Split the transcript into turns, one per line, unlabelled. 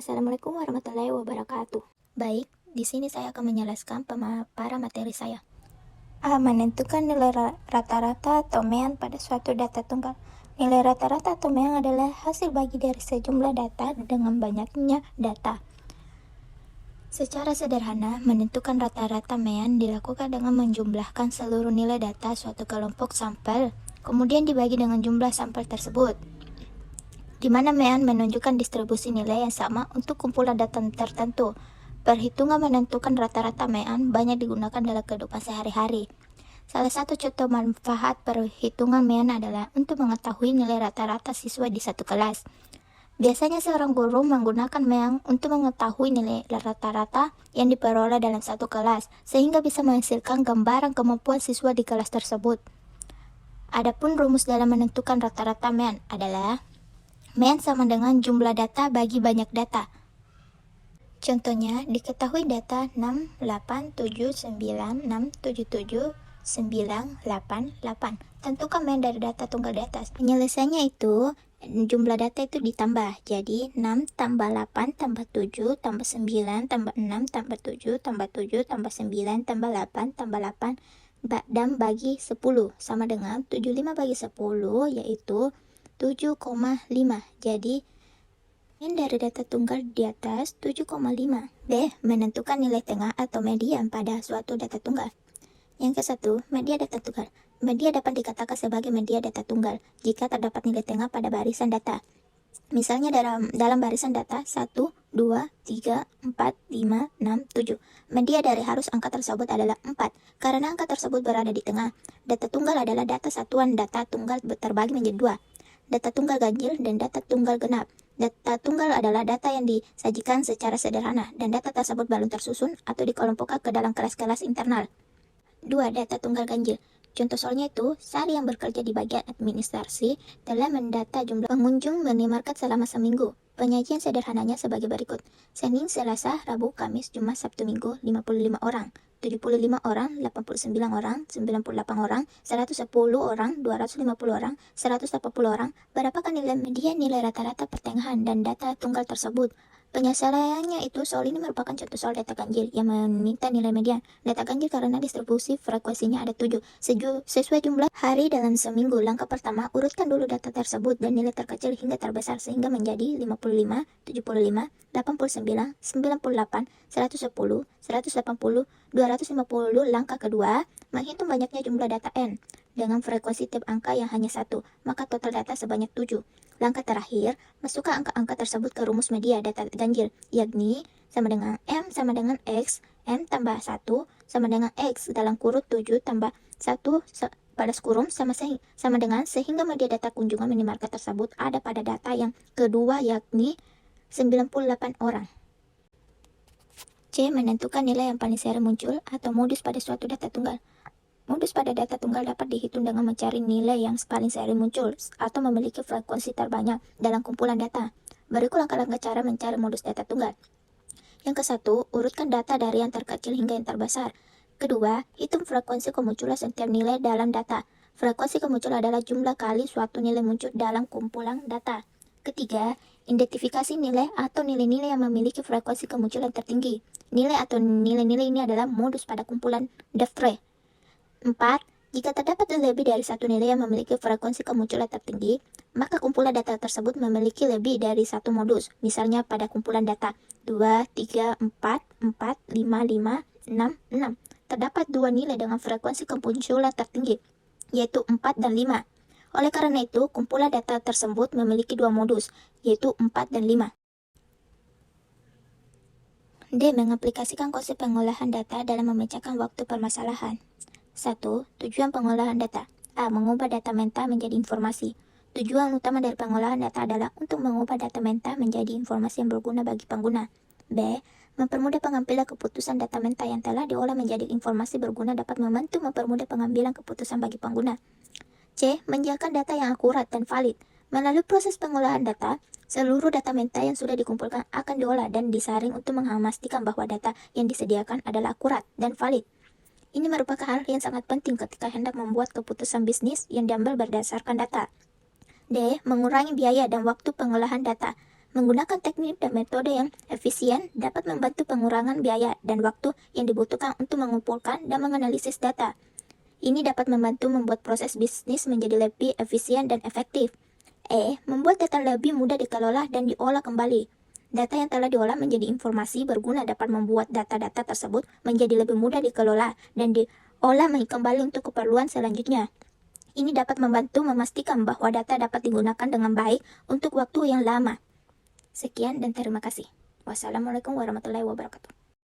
Assalamualaikum warahmatullahi wabarakatuh. Baik, di sini saya akan menjelaskan para materi saya. A. Menentukan nilai rata-rata atau mean pada suatu data tunggal. Nilai rata-rata atau mean adalah hasil bagi dari sejumlah data dengan banyaknya data. Secara sederhana, menentukan rata-rata mean dilakukan dengan menjumlahkan seluruh nilai data suatu kelompok sampel, kemudian dibagi dengan jumlah sampel tersebut, di mana mean menunjukkan distribusi nilai yang sama untuk kumpulan data tertentu. Perhitungan menentukan rata-rata mean banyak digunakan dalam kehidupan sehari-hari. Salah satu contoh manfaat perhitungan mean adalah untuk mengetahui nilai rata-rata siswa di satu kelas. Biasanya seorang guru menggunakan mean untuk mengetahui nilai rata-rata yang diperoleh dalam satu kelas, sehingga bisa menghasilkan gambaran kemampuan siswa di kelas tersebut. Adapun rumus dalam menentukan rata-rata mean adalah mean sama dengan jumlah data bagi banyak data. Contohnya, diketahui data 68796779888. Tentukan mean dari data tunggal di atas. Penyelesaiannya itu, jumlah data itu ditambah. Jadi, 6 tambah 8 tambah 7 tambah 9 tambah 6 tambah 7 tambah 7 tambah 9 tambah 8 tambah 8 dan bagi 10 sama dengan 75 bagi 10 yaitu 7,5. Jadi, mean dari data tunggal di atas 7,5. B. Menentukan nilai tengah atau median pada suatu data tunggal. Yang ke-1, media data tunggal. Media dapat dikatakan sebagai media data tunggal jika terdapat nilai tengah pada barisan data. Misalnya dalam barisan data 1, 2, 3, 4, 5, 6, 7. Media dari harus angka tersebut adalah 4, karena angka tersebut berada di tengah. Data tunggal adalah data satuan data tunggal terbagi menjadi 2. Data tunggal ganjil dan data tunggal genap. Data tunggal adalah data yang disajikan secara sederhana, dan data tersebut belum tersusun atau dikelompokkan ke dalam kelas-kelas internal. 2. Data tunggal ganjil. Contoh soalnya itu, Sari yang bekerja di bagian administrasi telah mendata jumlah pengunjung minimarket selama seminggu. Penyajian sederhananya sebagai berikut. Senin, Selasa, Rabu, Kamis, Jumat, Sabtu, Minggu, 55 orang. 75 orang, 89 orang, 98 orang, 110 orang, 250 orang, 180 orang. Berapakah nilai median, nilai rata-rata, pertengahan, dan data tunggal tersebut? Penyelesaiannya itu, soal ini merupakan contoh soal data ganjil yang meminta nilai median. Data ganjil karena distribusi frekuensinya ada 7, sesuai jumlah hari dalam seminggu. Langkah pertama, urutkan dulu data tersebut dan nilai terkecil hingga terbesar sehingga menjadi 55, 75, 89, 98, 110, 180, 250. Langkah kedua, menghitung banyaknya jumlah data n dengan frekuensi tiap angka yang hanya 1, maka total data sebanyak 7. Langkah terakhir, masukkan angka-angka tersebut ke rumus media data ganjil, yakni sama dengan M sama dengan X, M tambah 1 sama dengan X dalam kurung 7 tambah 1 balas kurung sama dengan sehingga media data kunjungan minimarket tersebut ada pada data yang kedua, yakni 98 orang. C. Menentukan nilai yang paling sering muncul atau modus pada suatu data tunggal. Modus pada data tunggal dapat dihitung dengan mencari nilai yang paling sering muncul atau memiliki frekuensi terbanyak dalam kumpulan data. Berikut langkah-langkah cara mencari modus data tunggal. Yang ke-1, urutkan data dari yang terkecil hingga yang terbesar. Kedua, hitung frekuensi kemunculan setiap nilai dalam data. Frekuensi kemunculan adalah jumlah kali suatu nilai muncul dalam kumpulan data. Ketiga, identifikasi nilai atau nilai-nilai yang memiliki frekuensi kemunculan tertinggi. Nilai atau nilai-nilai ini adalah modus pada kumpulan Daftre. 4. Jika terdapat lebih dari satu nilai yang memiliki frekuensi kemunculan tertinggi, maka kumpulan data tersebut memiliki lebih dari satu modus. Misalnya pada kumpulan data 2, 3, 4, 4, 5, 5, 6, 6. Terdapat dua nilai dengan frekuensi kemunculan tertinggi, yaitu 4 dan 5. Oleh karena itu, kumpulan data tersebut memiliki dua modus, yaitu 4 dan 5. D. Mengaplikasikan konsep pengolahan data dalam memecahkan waktu permasalahan. 1. Tujuan pengolahan data. A. Mengubah data menta menjadi informasi. Tujuan utama dari pengolahan data adalah untuk mengubah data menta menjadi informasi yang berguna bagi pengguna. B. Mempermudah pengambilan keputusan. Data menta yang telah diolah menjadi informasi berguna dapat membantu mempermudah pengambilan keputusan bagi pengguna. C. Menjaga data yang akurat dan valid. Melalui proses pengolahan data, seluruh data menta yang sudah dikumpulkan akan diolah dan disaring untuk memastikan bahwa data yang disediakan adalah akurat dan valid. Ini merupakan hal yang sangat penting ketika hendak membuat keputusan bisnis yang diambil berdasarkan data. D. Mengurangi biaya dan waktu pengolahan data. Menggunakan teknik dan metode yang efisien dapat membantu pengurangan biaya dan waktu yang dibutuhkan untuk mengumpulkan dan menganalisis data. Ini dapat membantu membuat proses bisnis menjadi lebih efisien dan efektif. Membuat data lebih mudah dikelola dan diolah kembali. Data yang telah diolah menjadi informasi berguna dapat membuat data-data tersebut menjadi lebih mudah dikelola dan diolah kembali untuk keperluan selanjutnya. Ini dapat membantu memastikan bahwa data dapat digunakan dengan baik untuk waktu yang lama. Sekian dan terima kasih. Wassalamualaikum warahmatullahi wabarakatuh.